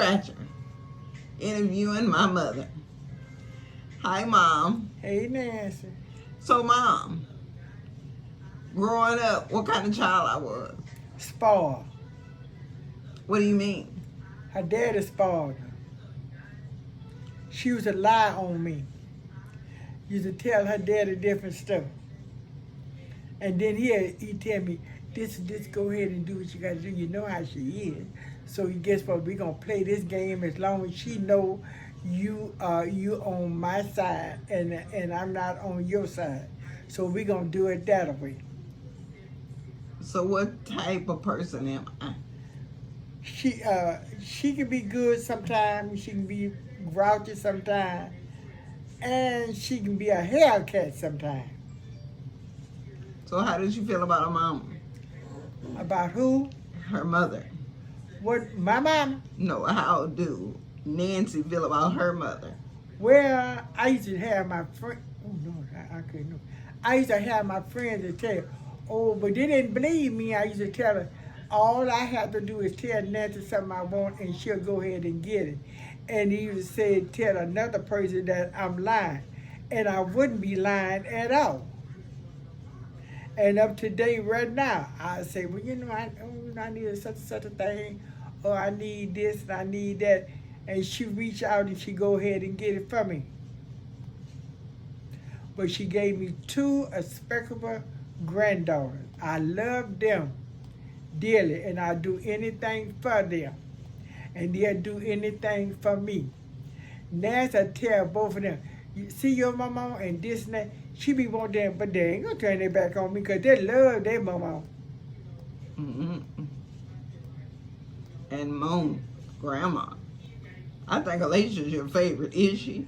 Scratcher, interviewing my mother. Hi, Mom. Hey, Nancy. So, Mom, growing up, what kind of child I was? Spoiled. What do you mean? Her daddy spoiled her. She used to lie on me. Used to tell her daddy different stuff. And then he tell me, this, go ahead and do what you got to do. You know how she is. So guess what? We're going to play this game as long as she know you on my side and I'm not on your side. So we're going to do it that way. So what type of person am I? She can be good sometimes. She can be grouchy sometimes. And she can be a Hellcat sometimes. So how did you feel about her mama? About who? Her mother. What, my mama? No, how do Nancy feel about her mother? Well, I used to have my friend. Oh no, I couldn't know. I used to have my friends that tell, oh, but they didn't believe me. I used to tell her, all I have to do is tell Nancy something I want, and she'll go ahead and get it. And he used to say, tell another person that I'm lying, and I wouldn't be lying at all. And up to date right now, I say, well, you know, I need such a thing, or I need this and I need that. And she reach out and she go ahead and get it for me. But she gave me 2 respectable granddaughters. I love them dearly, and I do anything for them. And they'll do anything for me. Nancy, I tell both of them, you see your mama and this and that, she be wanting them, but they ain't gonna turn their back on me because they love their mama. Mm-hmm. And Mom, Grandma. I think Alicia's your favorite, is she?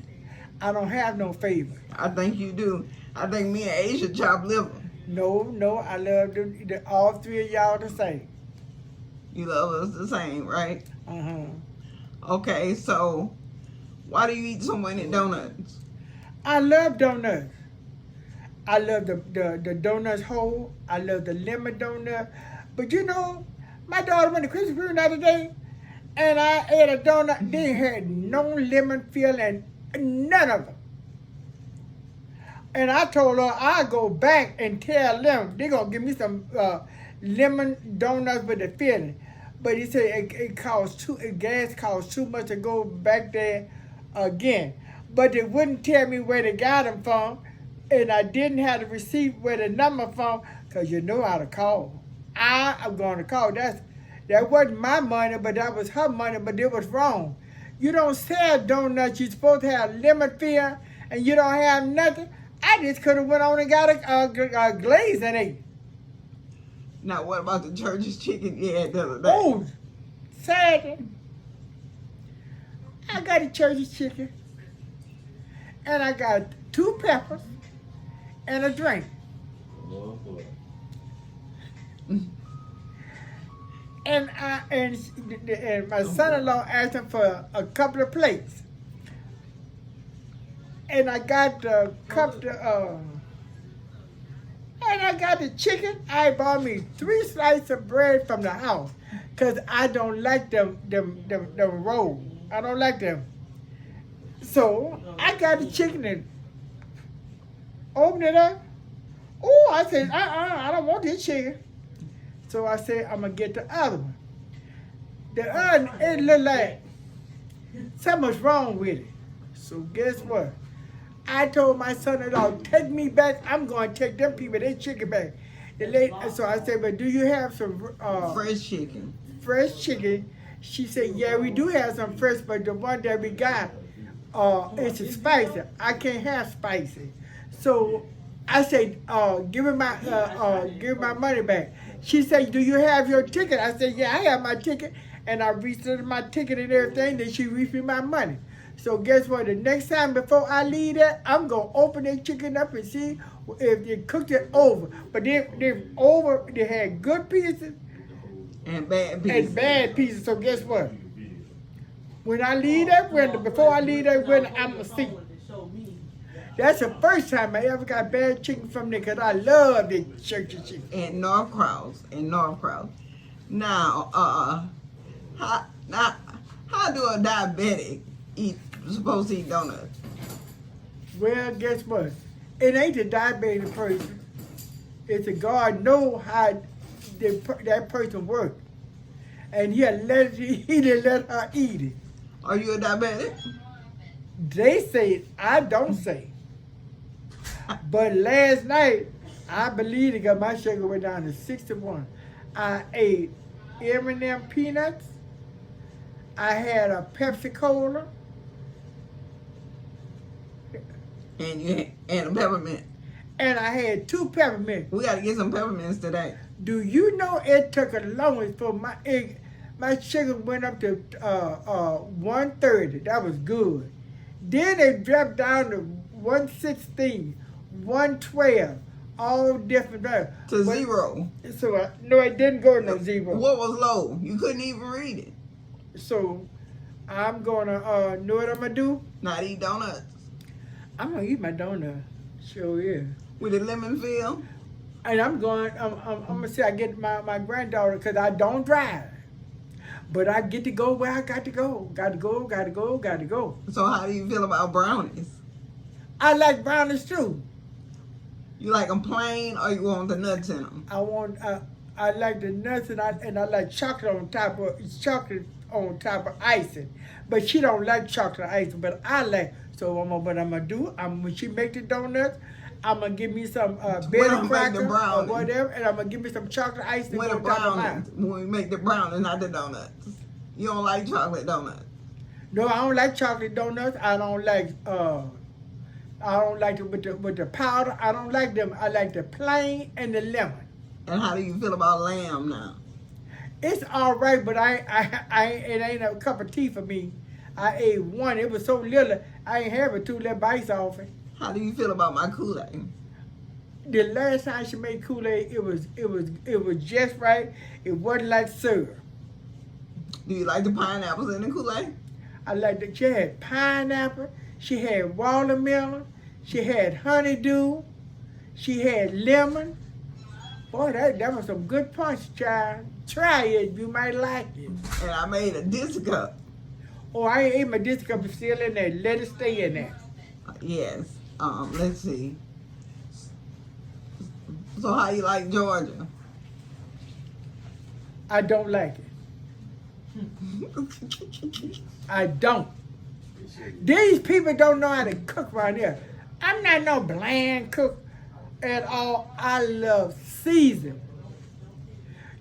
I don't have no favorite. I think you do. I think me and Asia chop liver. No, I love all 3 of y'all the same. You love us the same, right? Uh-huh. Okay, so why do you eat so many donuts? I love donuts. I love the donuts whole. I love the lemon donut. But you know, my daughter went to Krispy Kreme the other day, and I ate a donut. They had no lemon filling, none of them. And I told her I'd go back and tell them they're going to give me some lemon donuts with the filling. But he said gas costs too much to go back there again. But they wouldn't tell me where they got them from. And I didn't have the receipt where the number from, because you know how to call. I'm going to call. That wasn't my money, but that was her money, but it was wrong. You don't sell donuts. You're supposed to have lemon fill, and you don't have nothing. I just could have went on and got a glaze and ate. Now, what about the church's chicken you had the other day? Oh, Saturday, I got a church's chicken, and I got 2 peppers and a drink. And my son-in-law asked him for a couple of plates. And I got the and I got the chicken. I bought me 3 slices of bread from the house, because I don't like them rolls. I don't like them. So I got the chicken and opened it up. Oh, I said, I don't want this chicken. So I said, I'm going to get the other one. The other one, it looked like something's wrong with it. So guess what? I told my son-in-law, take me back. I'm going to take them people, their chicken back. So I said, but do you have some fresh chicken? Fresh chicken. She said, yeah, we do have some fresh, but the one that we got, it's spicy. I can't have spicy. So I said, give me my money back. She said, do you have your ticket? I said, yeah, I have my ticket. And I reached her my ticket and everything. Then she reached me my money. So guess what? The next time before I leave that, I'm going to open that chicken up and see if they cooked it over. But they had good pieces and bad pieces. So guess what? When I leave that window, before I leave that window, I'm going to see. That's the first time I ever got bad chicken from there, because I love the church chicken. In North Krause. Now, How do a diabetic supposed to eat donuts? Well, guess what? It ain't the diabetic person. It's a God know how that person works. And he didn't let her eat it. Are you a diabetic? They say it, I don't say. But last night, I believe it got my sugar went down to 61. I ate M&M peanuts. I had a Pepsi Cola. And a peppermint. And I had 2 peppermints. We got to get some peppermints today. Do you know it took a longest for my sugar went up to 130. That was good. Then it dropped down to 116, 112, all different values. To 0. So no, it didn't go to no 0. What was low? You couldn't even read it. So I'm gonna know what I'm gonna do? Not eat donuts. I'm gonna eat my donut. Sure is. With a lemon feel. And I'm gonna say I get my granddaughter because I don't drive. But I get to go where I got to go. Got to go. So how do you feel about brownies? I like brownies too. You like them plain or you want the nuts in them? I like the nuts and I like chocolate on top of icing. But she don't like chocolate icing, but I like. So what I'm gonna do? When she make the donuts, I'm gonna give me some berry crackers or whatever, and I'm gonna give me some chocolate icing. When we make the brownies, not the donuts. You don't like chocolate donuts? No, I don't like chocolate donuts. I don't like it with the powder. I don't like them. I like the plain and the lemon. And how do you feel about lamb now? It's all right, but it ain't a cup of tea for me. I ate one. It was so little. I ain't having 2 little bites off it. How do you feel about my Kool-Aid? The last time she made Kool-Aid, it was just right. It wasn't like syrup. Do you like the pineapples in the Kool-Aid? I like that. She had pineapple. She had watermelon. She had honeydew. She had lemon. Boy, that was some good punch, child. Try it. You might like it. And I made a disco. Oh, I ain't ate my disco, but still in there. Let it stay in there. Yes. Let's see. So how you like Georgia? I don't like it. I don't. These people don't know how to cook right here. I'm not no bland cook at all. I love season.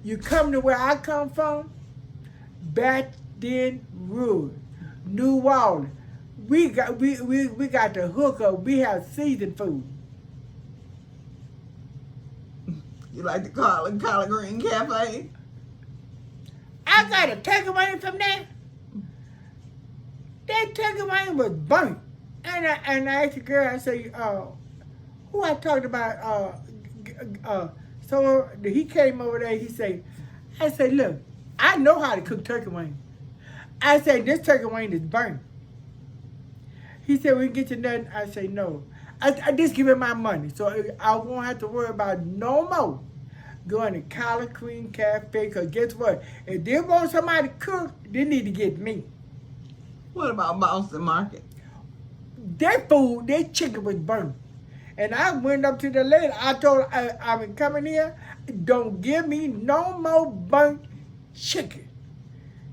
You come to where I come from, Baton Rouge, New Orleans. We got the hookup. We have seasoned food. You like the collard green cafe? I got a takeaway from that. That takeaway was burnt. And I asked the girl, I say, who I talked about? So he came over there, I said, look, I know how to cook turkey wing. I said, this turkey wing is burnt. He said, we can get you nothing. I say, no. I just give him my money, so I won't have to worry about no more going to Collard Green Cafe, because guess what? If they want somebody to cook, they need to get me. What about Boston Market? Their food, their chicken was burnt. And I went up to the lady. I told her, I've been coming here. Don't give me no more burnt chicken.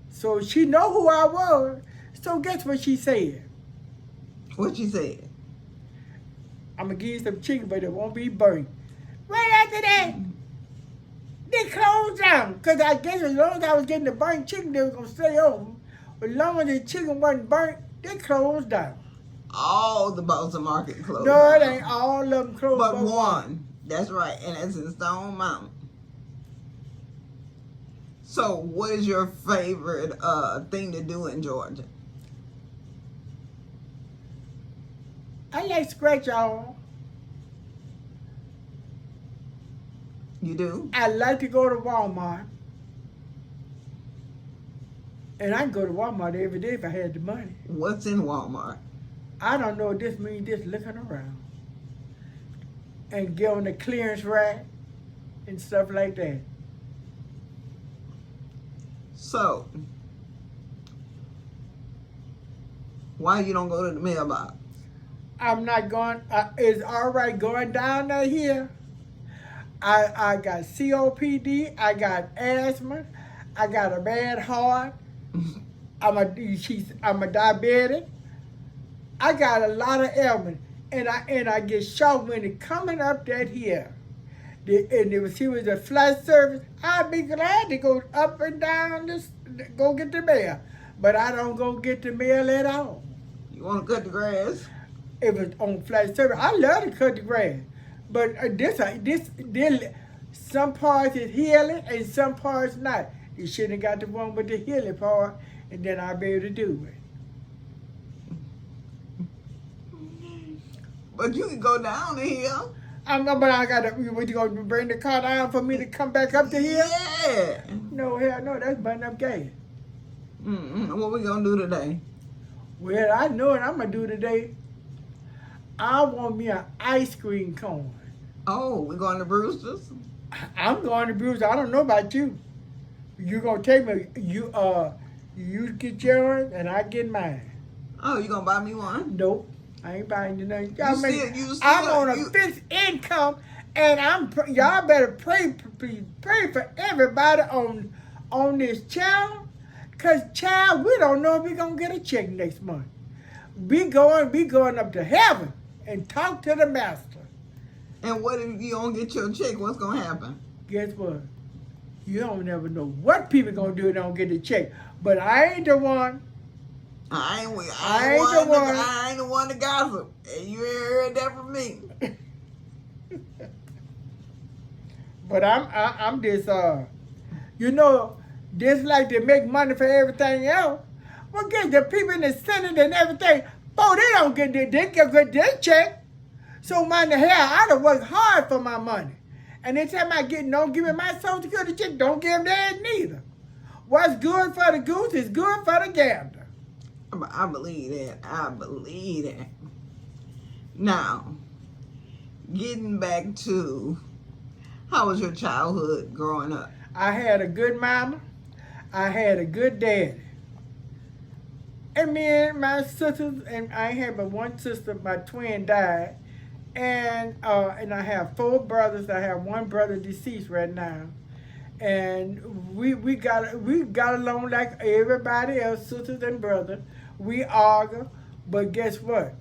So she know who I was. So guess what she said? What you said? I'm going to give you some chicken, but it won't be burnt. Right after that, they closed down. Because I guess as long as I was getting the burnt chicken, they were going to stay open. But as long as the chicken wasn't burnt, they closed down. All the Boston Market closed. No, it ain't all of them closed. But one. That's right. And it's in Stone Mountain. So what is your favorite thing to do in Georgia? I like scratch all. You do? I like to go to Walmart. And I can go to Walmart every day if I had the money. What's in Walmart? I don't know what this means, just looking around. And get on the clearance rack and stuff like that. So, Why you don't go to the mailbox? I'm not going. It's all right going down there here. I got COPD. I got asthma. I got a bad heart. I'm a diabetic. I got a lot of ailments, and I get shocked when it coming up that here. And if she was a flat service, I'd be glad to go up and down this, go get the mail. But I don't go get the mail at all. You want to cut the grass? If it's on flat service, I love to cut the grass. But this, some parts is healing and some parts not. You shouldn't have got the one with the healing part, and then I'll be able to do it. But you can go down the hill. But I got to, what, you going to bring the car down for me to come back up the hill? Yeah. No, hell no, that's burning up gas. What we going to do today? Well, I know what I'm going to do today. I want me an ice cream cone. Oh, we're going to Brewster's? I'm going to Brewster's. I don't know about you. You going to take me, you get yours and I get mine. Oh, you going to buy me one? Nope. I ain't buying you nothing. I'm on a fixed income, and y'all better pray for everybody on this channel, cause child, we don't know if we're gonna get a check next month. We going up to heaven and talk to the master. And what if you don't get your check? What's gonna happen? Guess what? You don't never know what people gonna do if they don't get the check. But I ain't the one. I ain't the one to gossip. And you ain't heard that from me. But I'm just just like they make money for everything else. Well, get the people in the Senate and everything. Oh, they don't get their check. So mind the hell, I done work hard for my money. And anytime I don't give me my Social Security check, don't give them theirs neither. What's good for the goose is good for the gander. I believe that. I believe that. Now, getting back to, how was your childhood growing up? I had a good mama. I had a good daddy. And me and my sisters, and I had but one sister, my twin died. And I have 4 brothers. I have 1 brother deceased right now. And we got along like everybody else, sisters and brothers. We argue, but guess what?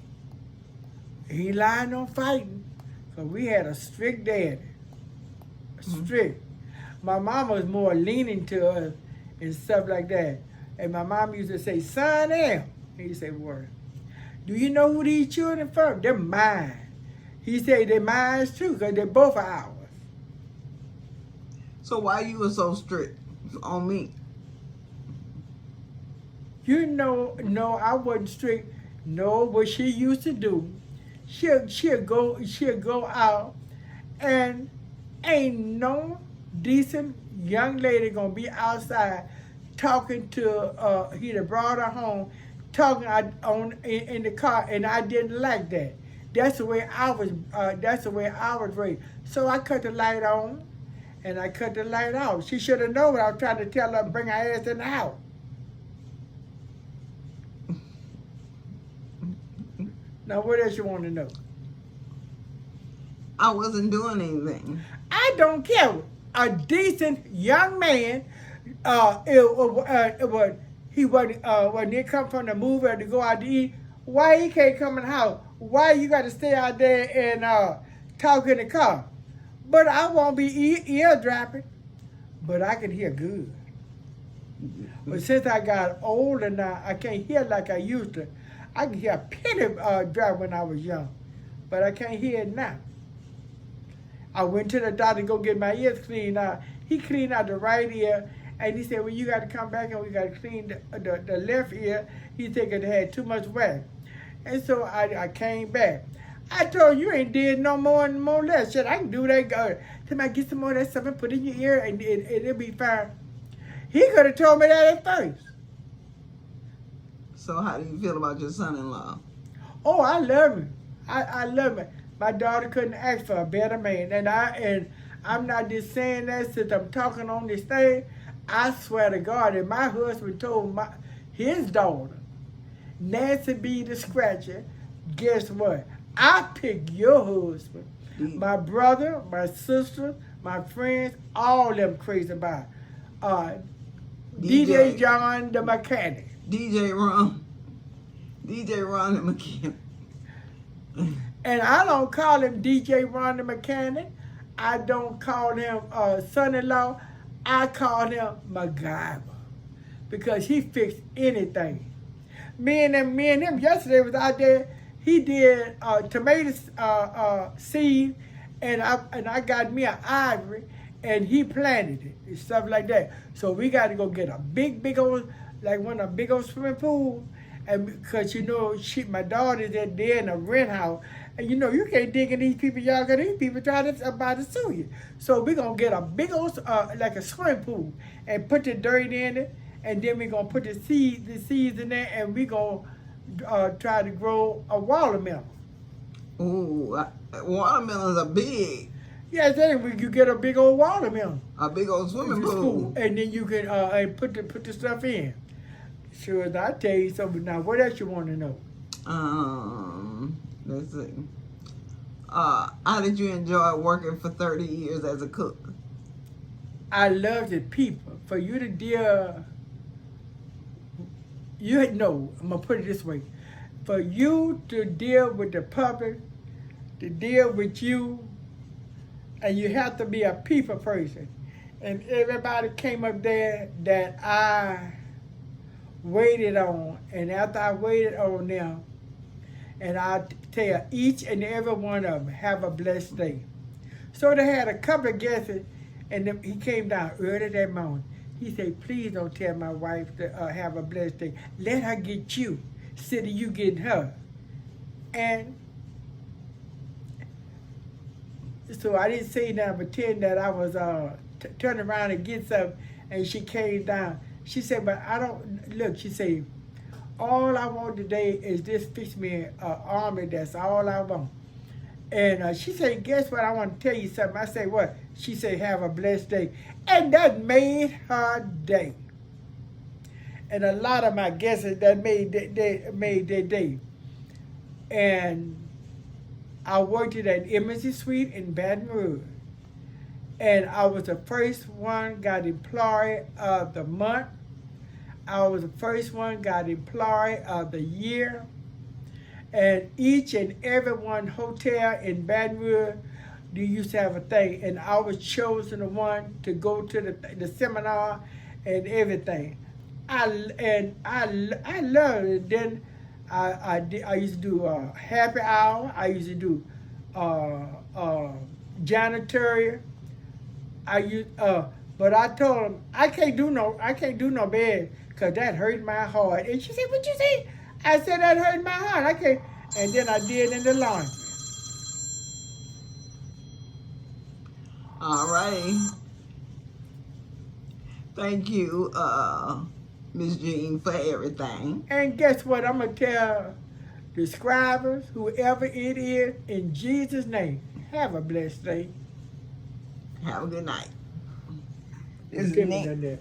He lying on fighting. Because we had a strict daddy. Strict. My mom was more leaning to us and stuff like that. And my mom used to say, son, M. He said, word. Do you know who these children from? They're mine. He said, they're mine too, because they're both ours. So why you were so strict on me? You know, no, I wasn't strict. No, what she used to do, she'll go out, and ain't no decent young lady gonna be outside talking to. He'd have brought her home, talking in the car, and I didn't like that. That's the way I was. That's the way I was raised. So I cut the light on, and I cut the light off. She should have known what I was trying to tell her. Bring her ass in the house. Now, what else you want to know? I wasn't doing anything. I don't care. A decent young man, he wasn't when they come from the movie or to go out to eat. Why he can't come in the house? Why you got to stay out there and talk in the car? But I won't be eardropping. But I can hear good. But since I got older now, I can't hear like I used to. I can hear a penny drop when I was young, but I can't hear it now. I went to the doctor to go get my ears cleaned out. He cleaned out the right ear, and he said, well, you got to come back and we got to clean the left ear. He said it had too much wax. And so I came back. I told you ain't did no more and more less. Shit, I can do that. Somebody get some more of that stuff and put it in your ear and it'll be fine. He could have told me that at first. So how do you feel about your son-in-law? Oh, I love him. I love him. My daughter couldn't ask for a better man. And I'm not just saying that since I'm talking on this thing. I swear to God, that my husband told his daughter, Nancybthescratcher, guess what? I pick your husband. My brother, my sister, my friends, all of them crazy about DJ John the mechanic. DJ Ron the mechanic. And I don't call him DJ Ron the mechanic. I don't call him son-in-law. I call him MacGyver because he fixed anything. Me and him yesterday was out there. He did tomato seed, and I got me an ivory, and he planted it and stuff like that. So we got to go get a big old, like one of the big old swimming pool, and because my daughter's there in a rent house, and you can't dig in these people y'all, because these people try to about to sue you. So we gonna get a big old like a swimming pool and put the dirt in it, and then we gonna put the seeds in there, and we gonna try to grow a watermelon. Ooh, watermelons are big. Yes, then you get a big old watermelon. A big old swimming pool. And then you can put the stuff in. Sure, as I tell you something. Now, what else you want to know? Let's see. How did you enjoy working for 30 years as a cook? I love the people. For you to deal, I'm gonna put it this way. For you to deal with the public, to deal with you, and you have to be a people person. And everybody came up there that I waited on, and after I waited on them, and I tell each and every one of them, have a blessed day. So they had a couple of guests, and he came down early that morning. He said, please don't tell my wife to have a blessed day. Let her get you, instead of you getting her. And so I didn't say nothing, pretend that I was turning around and get something, and she came down. She said, but I don't, look, she said, all I want today is just fix me an army, that's all I want. And she said, guess what, I want to tell you something. I said, what? She said, have a blessed day. And that made her day. And a lot of my guests that made their day. And I worked at an Embassy Suite in Baton Rouge. And I was the first one got Employee of the Month. I was the first one got Employee of the Year. And each and every one hotel in Baton Rouge, they used to have a thing. And I was chosen the one to go to the seminar and everything. I loved it. Then I used to do happy hour. I used to do janitorial. But I told him I can't do no bed because that hurt my heart. And she said, "What you say?" I said, "That hurt my heart. I can't." And then I did in the laundry. All right. Thank you, Miss Jean, for everything. And guess what? I'm going to tell the scribers, whoever it is, in Jesus' name, have a blessed day. Have a good night. This is Nick.